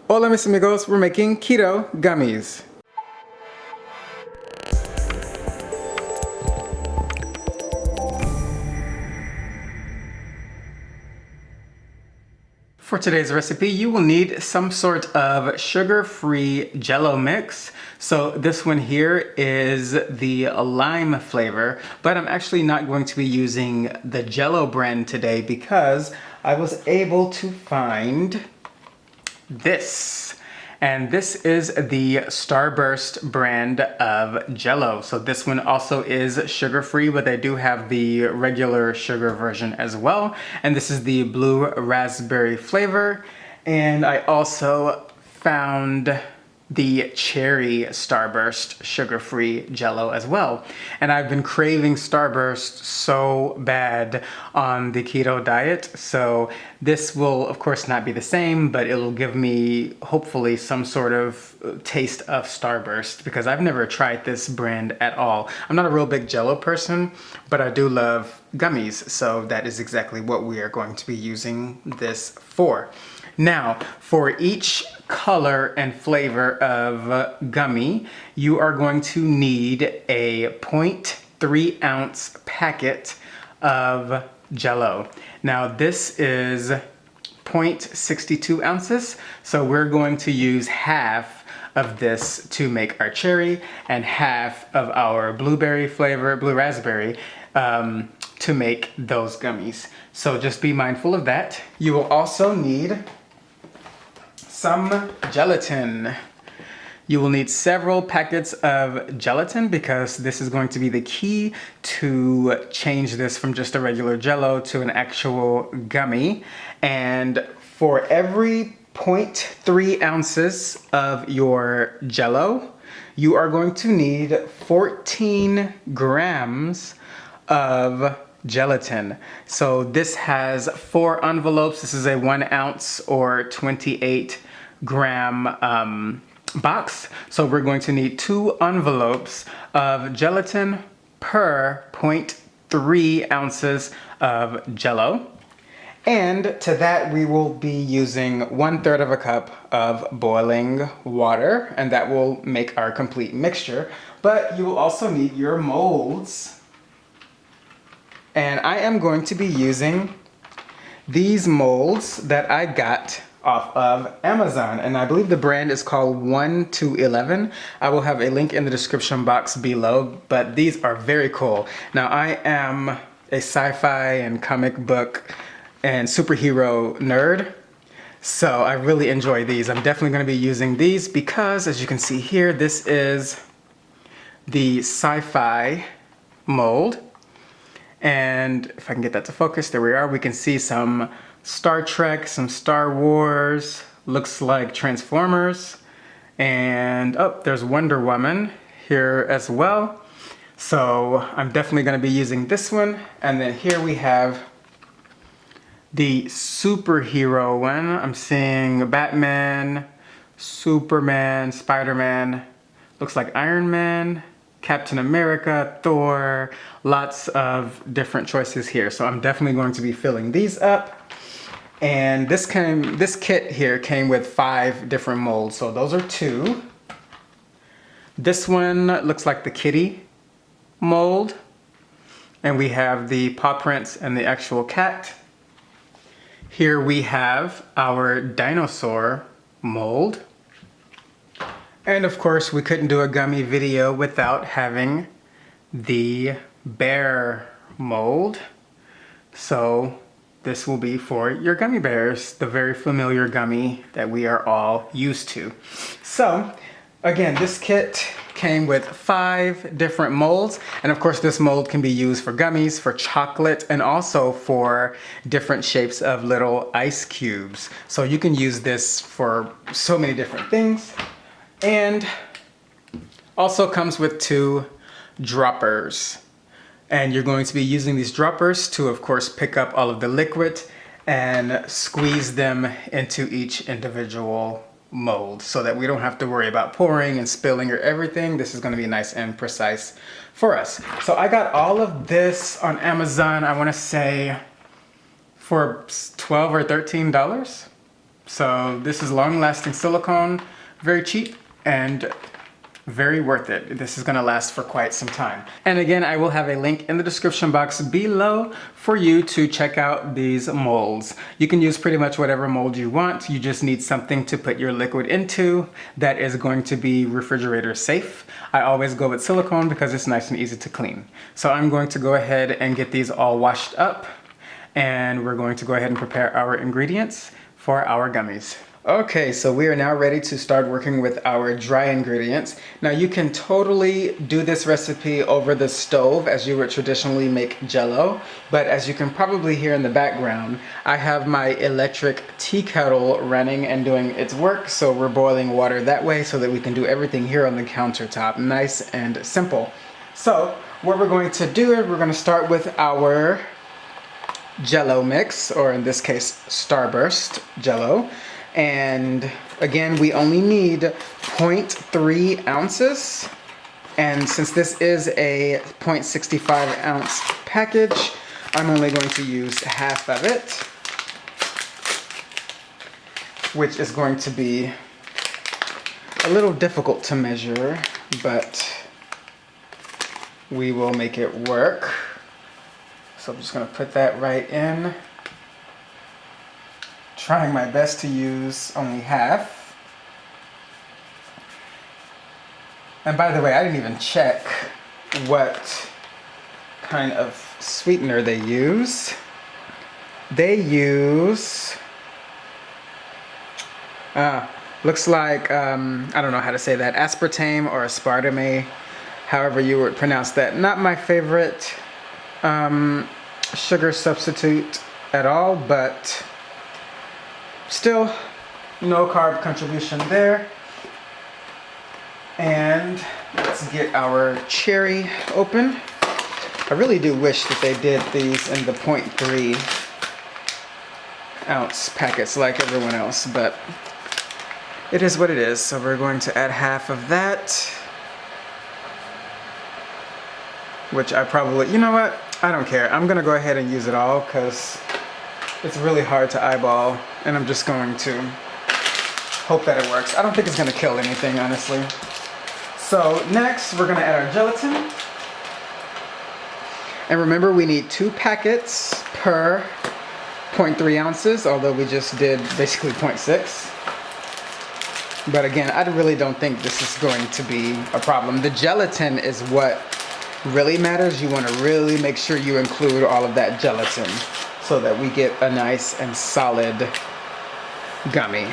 Hola mis amigos, we're making keto gummies. For today's recipe, you will need some sort of sugar-free Jello mix. So this one here is the lime flavor, but I'm actually not going to be using the Jello brand today because I was able to find this. And this is the Starburst brand of Jello. So this one also is sugar-free, but they do have the regular sugar version as well. And this is the blue raspberry flavor. And I also found the cherry Starburst sugar-free Jello as well. And I've been craving Starburst so bad on the keto diet. So this will of course not be the same, but it'll give me hopefully some sort of taste of Starburst because I've never tried this brand at all. I'm not a real big Jello person, but I do love gummies. So that is exactly what we are going to be using this for. Now, for each color and flavor of gummy, you are going to need a 0.3 ounce packet of Jello. Now, this is 0.62 ounces, so we're going to use half of this to make our cherry and half of our blueberry flavor, blue raspberry, to make those gummies. So just be mindful of that. You will also need some gelatin. You will need several packets of gelatin because this is going to be the key to change this from just a regular Jello to an actual gummy. And for every 0.3 ounces of your Jello, you are going to need 14 grams of gelatin. So this has 4 envelopes. This is a 1 ounce or 28 gram box. So we're going to need 2 envelopes of gelatin per 0.3 ounces of Jello. And to that we will be using 1/3 of a cup of boiling water, and that will make our complete mixture. But you will also need your molds. And I am going to be using these molds that I got off of Amazon, and I believe the brand is called 1 to 11. I will have a link in the description box below, but these are very cool. Now, I am a sci-fi and comic book and superhero nerd, so I really enjoy these. I'm definitely going to be using these because, as you can see here, this is the Sci-Fi Mold. And if I can get that to focus, there we are. We can see some Star Trek, some Star Wars, looks like Transformers, and oh, there's Wonder Woman here as well. So I'm definitely going to be using this one. And then here we have the superhero one. I'm seeing Batman, Superman, Spider-Man, looks like Iron Man, Captain America, Thor, lots of different choices here. So I'm definitely going to be filling these up. And this kit here came with 5 different molds. So those are 2. This one looks like the kitty mold. And we have the paw prints and the actual cat. Here we have our dinosaur mold. And of course, we couldn't do a gummy video without having the bear mold. So this will be for your gummy bears, the very familiar gummy that we are all used to. So again, this kit came with 5 different molds. And of course, this mold can be used for gummies, for chocolate, and also for different shapes of little ice cubes. So you can use this for so many different things. And also comes with 2 droppers. And you're going to be using these droppers to, of course, pick up all of the liquid and squeeze them into each individual mold so that we don't have to worry about pouring and spilling or everything. This is going to be nice and precise for us. So I got all of this on Amazon, I want to say for $12 or $13. So this is long-lasting silicone, very cheap and very worth it. This is gonna last for quite some time. And again, I will have a link in the description box below for you to check out these molds. You can use pretty much whatever mold you want. You just need something to put your liquid into that is going to be refrigerator safe. I always go with silicone because it's nice and easy to clean. So I'm going to go ahead and get these all washed up, and we're going to go ahead and prepare our ingredients for our gummies. Okay, so we are now ready to start working with our dry ingredients. Now you can totally do this recipe over the stove as you would traditionally make Jello, but as you can probably hear in the background, I have my electric tea kettle running and doing its work, so we're boiling water that way so that we can do everything here on the countertop, nice and simple. So what we're going to do is we're going to start with our Jello mix, or in this case, Starburst Jello. And again, we only need 0.3 ounces. And since this is a 0.65 ounce package, I'm only going to use half of it, which is going to be a little difficult to measure, but we will make it work. So I'm just gonna put that right in. Trying my best to use only half. And by the way, I didn't even check what kind of sweetener they use. They use, looks like, I don't know how to say that, aspartame or aspartame, however you would pronounce that. Not my favorite sugar substitute at all, but still, no carb contribution there. And let's get our cherry open. I really do wish that they did these in the 0.3 ounce packets like everyone else, but it is what it is. So we're going to add half of that, which I probably, you know what? I don't care. I'm gonna go ahead and use it all because it's really hard to eyeball, and I'm just going to hope that it works. I don't think it's gonna kill anything, honestly. So next, we're gonna add our gelatin. And remember, we need 2 packets per 0.3 ounces, although we just did basically 0.6. But again, I really don't think this is going to be a problem. The gelatin is what really matters. You wanna really make sure you include all of that gelatin so that we get a nice and solid gummy.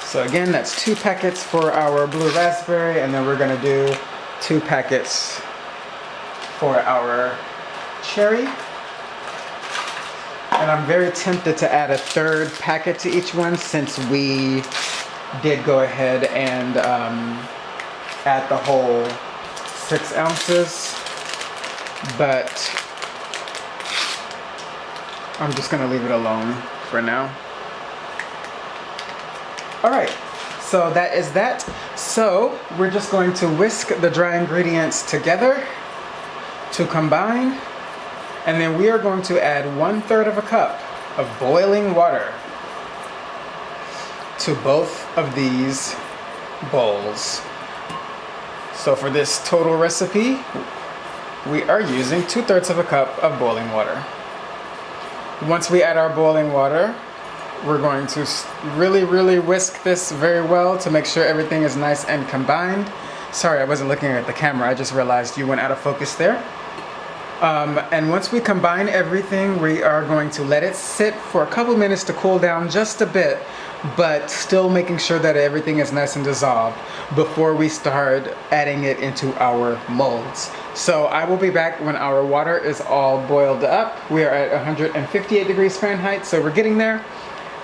So again, that's 2 packets for our blue raspberry, and then we're gonna do 2 packets for our cherry. And I'm very tempted to add a 3rd packet to each one since we did go ahead and add the whole 6 ounces, but I'm just gonna leave it alone for now. All right, so that is that. So we're just going to whisk the dry ingredients together to combine, and then we are going to add 1/3 of a cup of boiling water to both of these bowls. So for this total recipe, we are using 2/3 of a cup of boiling water. Once we add our boiling water, we're going to really whisk this very well to make sure everything is nice and combined. Sorry, I wasn't looking at the camera. I just realized you went out of focus there. And once we combine everything, we are going to let it sit for a couple minutes to cool down just a bit, but still making sure that everything is nice and dissolved before we start adding it into our molds. So I will be back when our water is all boiled up. We are at 158 degrees Fahrenheit, so we're getting there,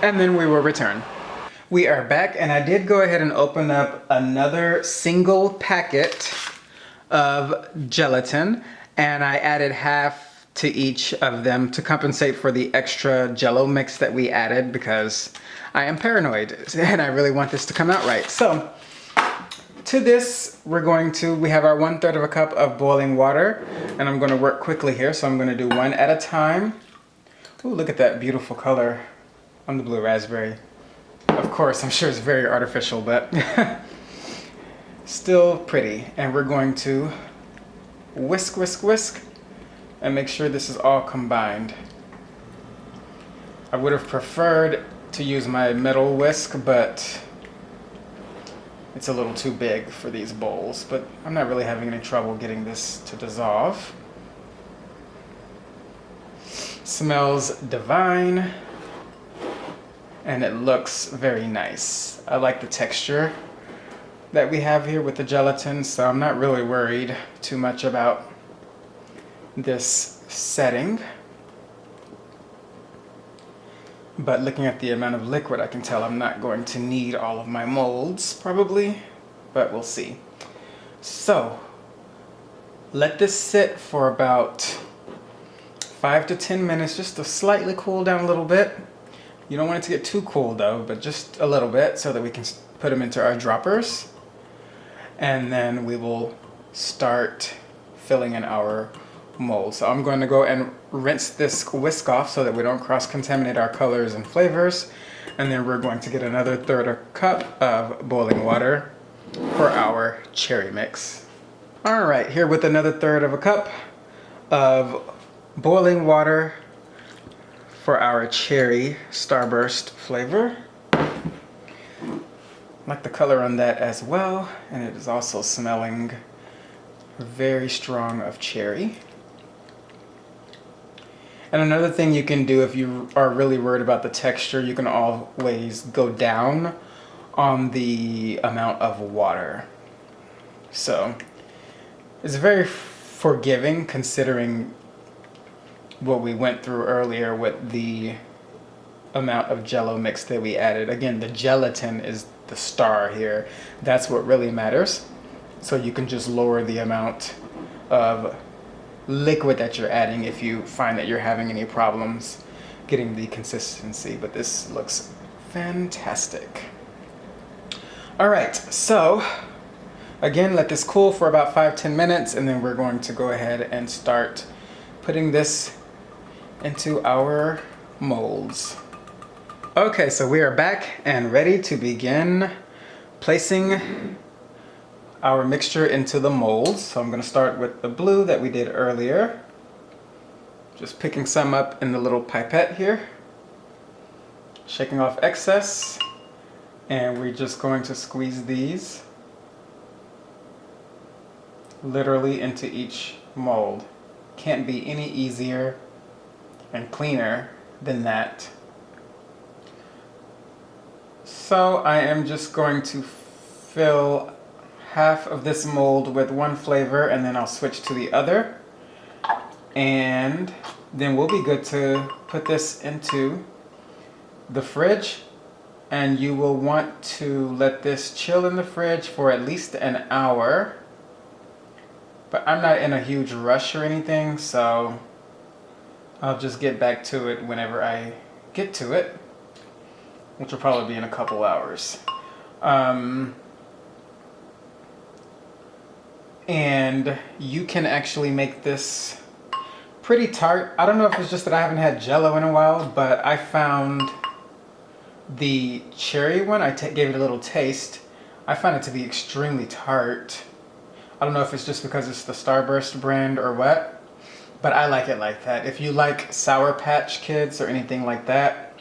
and then we will return. We are back, and I did go ahead and open up another single packet of gelatin, and I added half to each of them to compensate for the extra Jello mix that we added because I am paranoid and I really want this to come out right. So to this, we have our 1/3 of a cup of boiling water, and I'm gonna work quickly here, so I'm gonna do one at a time. Ooh, look at that beautiful color on the blue raspberry. Of course, I'm sure it's very artificial, but still pretty. And we're going to whisk, whisk, whisk, and make sure this is all combined. I would have preferred to use my metal whisk, but it's a little too big for these bowls. But I'm not really having any trouble getting this to dissolve. Smells divine, and it looks very nice. I like the texture that we have here with the gelatin, so I'm not really worried too much about this setting. But looking at the amount of liquid, I can tell I'm not going to need all of my molds, probably, but we'll see. So, let this sit for about 5 to 10 minutes, just to slightly cool down a little bit. You don't want it to get too cold though, but just a little bit so that we can put them into our droppers. And then we will start filling in our mold. So I'm going to go and rinse this whisk off so that we don't cross-contaminate our colors and flavors. And then we're going to get another third a cup of boiling water for our cherry mix. All right, here with another third of a cup of boiling water for our cherry Starburst flavor. Like the color on that as well, and it is also smelling very strong of cherry. And another thing you can do if you are really worried about the texture, you can always go down on the amount of water. So it's very forgiving considering what we went through earlier with the amount of Jello mix that we added. Again, the gelatin is the star here. That's what really matters. So you can just lower the amount of liquid that you're adding if you find that you're having any problems getting the consistency. But this looks fantastic. All right, so again, let this cool for about 5-10 minutes, and then we're going to go ahead and start putting this into our molds. Okay, so we are back and ready to begin placing our mixture into the molds. So I'm going to start with the blue that we did earlier. Just picking some up in the little pipette here. Shaking off excess. And we're just going to squeeze these literally into each mold. Can't be any easier and cleaner than that. So I am just going to fill half of this mold with one flavor, and then I'll switch to the other. And then we'll be good to put this into the fridge. And you will want to let this chill in the fridge for at least an hour. But I'm not in a huge rush or anything, so I'll just get back to it whenever I get to it, which will probably be in a couple hours. And you can actually make this pretty tart. I don't know if it's just that I haven't had Jello in a while, but I found the cherry one, gave it a little taste. I found it to be extremely tart. I don't know if it's just because it's the Starburst brand or what, but I like it like that. If you like Sour Patch Kids or anything like that,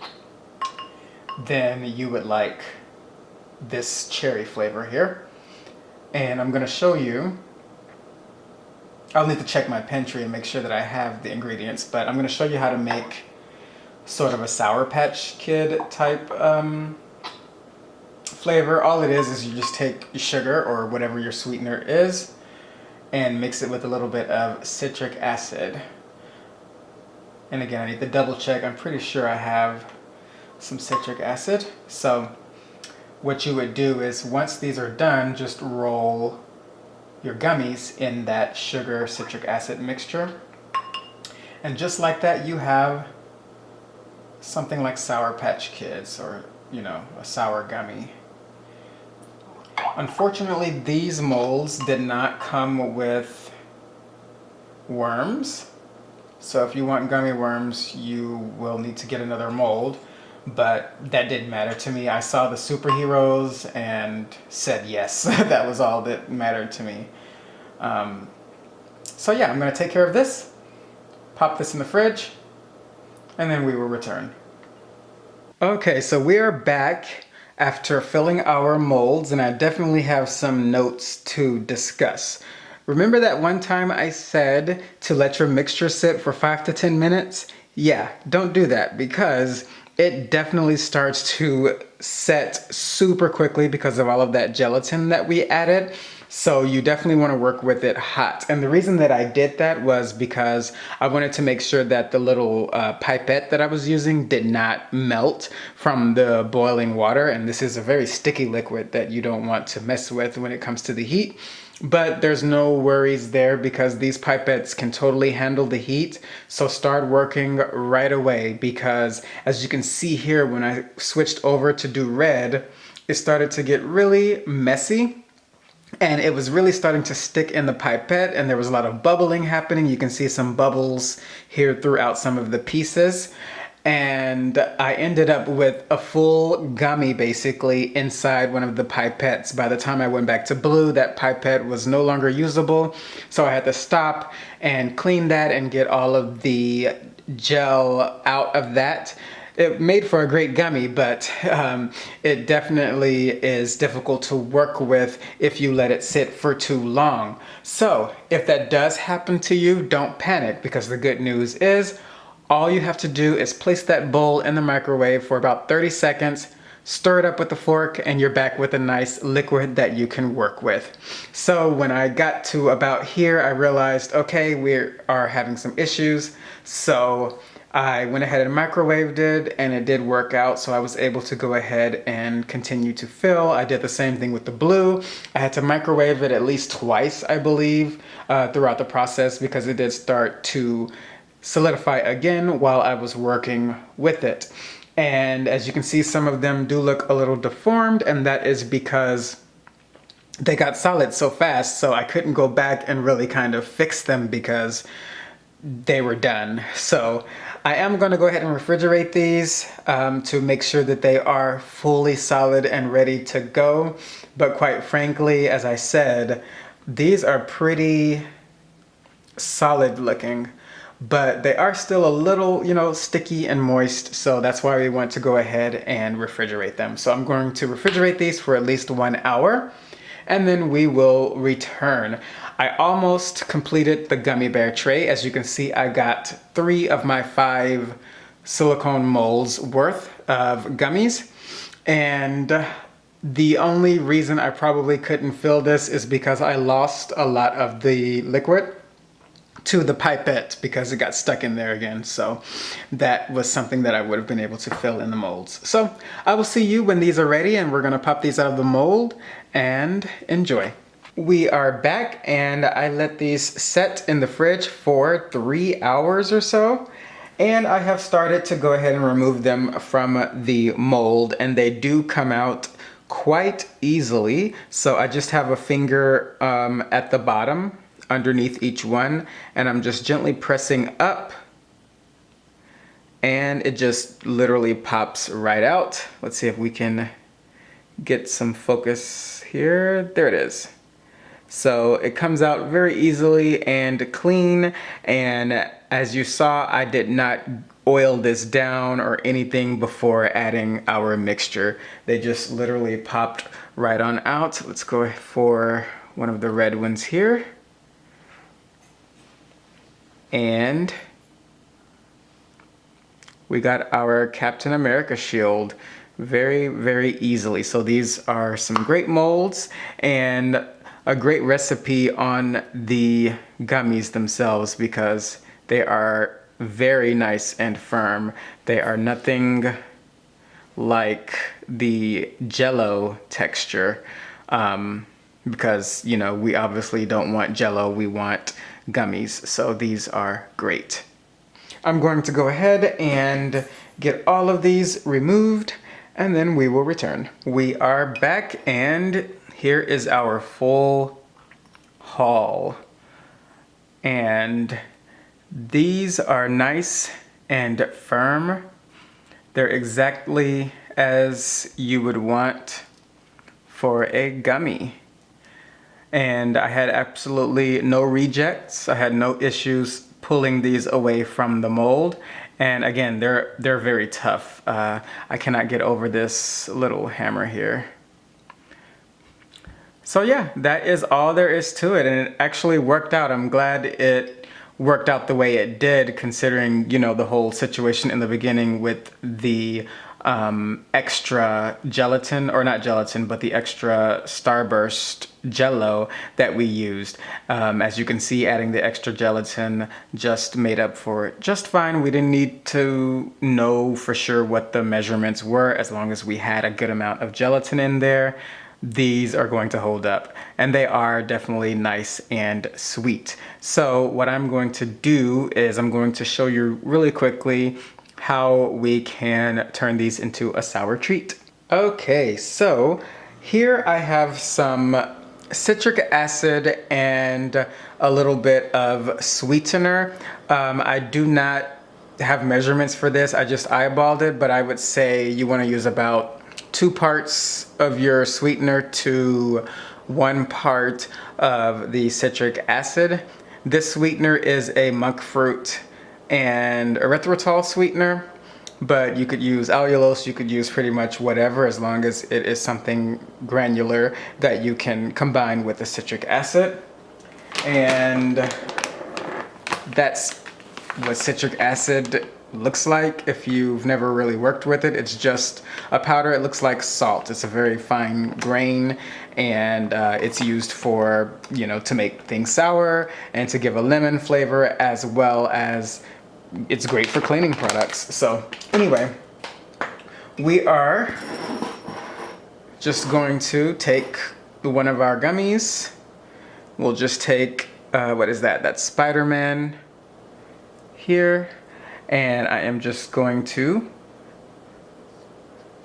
then you would like this cherry flavor here. And I'm gonna show you, I'll need to check my pantry and make sure that I have the ingredients, but I'm gonna show you how to make sort of a Sour Patch Kid type flavor. All it is you just take sugar or whatever your sweetener is and mix it with a little bit of citric acid. And again, I need to double check. I'm pretty sure I have some citric acid. So what you would do is once these are done, just roll your gummies in that sugar citric acid mixture. And just like that, you have something like Sour Patch Kids, or, you know, a sour gummy. Unfortunately, these molds did not come with worms. So if you want gummy worms, you will need to get another mold. but that didn't matter to me. I saw the superheroes and said yes. That was all that mattered to me. So yeah, I'm gonna take care of this, pop this in the fridge, and then we will return. Okay, so we are back after filling our molds, and I definitely have some notes to discuss. Remember that one time I said to let your mixture sit for 5 to 10 minutes? Yeah, don't do that because it definitely starts to set super quickly because of all of that gelatin that we added. So you definitely want to work with it hot. And the reason that I did that was because I wanted to make sure that the little pipette that I was using did not melt from the boiling water. And this is a very sticky liquid that you don't want to mess with when it comes to the heat. But there's no worries there because these pipettes can totally handle the heat. So start working right away because as you can see here, when I switched over to do red, it started to get really messy. And it was really starting to stick in the pipette and there was a lot of bubbling happening. You can see some bubbles here throughout some of the pieces. And I ended up with a full gummy basically inside one of the pipettes. By the time I went back to blue, that pipette was no longer usable. So I had to stop and clean that and get all of the gel out of that. It made for a great gummy, but it definitely is difficult to work with if you let it sit for too long. So if that does happen to you, don't panic because the good news is all you have to do is place that bowl in the microwave for about 30 seconds, stir it up with a fork, and you're back with a nice liquid that you can work with. So when I got to about here, I realized, okay, we are having some issues. So I went ahead and microwaved it and it did work out, so I was able to go ahead and continue to fill. I did the same thing with the blue. I had to microwave it at least twice, I believe, throughout the process because it did start to solidify again while I was working with it. And as you can see, some of them do look a little deformed, and that is because they got solid so fast, so I couldn't go back and really kind of fix them because they were done. So I am going to go ahead and refrigerate these to make sure that they are fully solid and ready to go. But quite frankly, as I said, these are pretty solid looking, but they are still a little, sticky and moist. So that's why we want to go ahead and refrigerate them. So I'm going to refrigerate these for at least 1 hour and then we will return. I almost completed the gummy bear tray. As you can see, I got 3 of my 5 silicone molds worth of gummies. And the only reason I probably couldn't fill this is because I lost a lot of the liquid to the pipette because it got stuck in there again. So that was something that I would have been able to fill in the molds. So I will see you when these are ready and we're gonna pop these out of the mold and enjoy. We are back and I let these set in the fridge for 3 hours or so. And I have started to go ahead and remove them from the mold and they do come out quite easily. So I just have a finger at the bottom underneath each one and I'm just gently pressing up and it just literally pops right out. Let's see if we can get some focus here. There it is. So it comes out very easily and clean, and as you saw, I did not oil this down or anything before adding our mixture. They just literally popped right on out. Let's go for one of the red ones here. And we got our Captain America shield very, very easily. So these are some great molds and a great recipe on the gummies themselves because they are very nice and firm. They are nothing like the Jello texture because, we obviously don't want Jello, we want gummies. So these are great. I'm going to go ahead and get all of these removed and then we will return. We are back and here is our full haul. And these are nice and firm. They're exactly as you would want for a gummy. And I had absolutely no rejects. I had no issues pulling these away from the mold. And again, they're very tough. I cannot get over this little hammer here. So yeah, that is all there is to it, and it actually worked out. I'm glad it worked out the way it did, considering, you know, the whole situation in the beginning with the extra gelatin, or not gelatin, but the extra Starburst Jello that we used. As you can see, adding the extra gelatin just made up for it just fine. We didn't need to know for sure what the measurements were. As long as we had a good amount of gelatin in there, these are going to hold up, and they are definitely nice and sweet. So what I'm going to do is I'm going to show you really quickly how we can turn these into a sour treat. Okay, so here I have some citric acid and a little bit of sweetener. I do not have measurements for this. I just eyeballed it, but I would say you want to use about 2 parts of your sweetener to 1 part of the citric acid. This sweetener is a monk fruit and erythritol sweetener, but you could use allulose, you could use pretty much whatever, as long as it is something granular that you can combine with the citric acid. And that's what citric acid looks like. If you've never really worked with it, it's just a powder. It looks like salt. It's a very fine grain, and it's used for, you know, to make things sour and to give a lemon flavor, as well as it's great for cleaning products. So anyway, we are just going to take one of our gummies. We'll just take, what is that? That's Spider-Man here. And I am just going to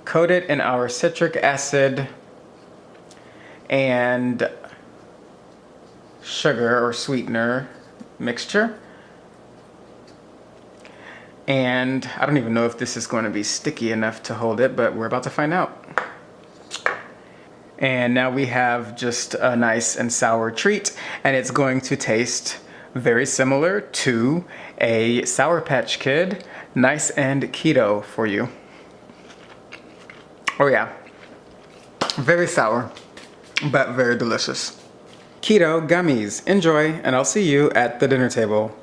coat it in our citric acid and sugar or sweetener mixture. And I don't even know if this is going to be sticky enough to hold it, but we're about to find out. And now we have just a nice and sour treat, and it's going to taste very similar to a Sour Patch Kid. Nice and keto for you. Oh yeah, very sour, but very delicious. Keto Gummies. Enjoy, and I'll see you at the dinner table.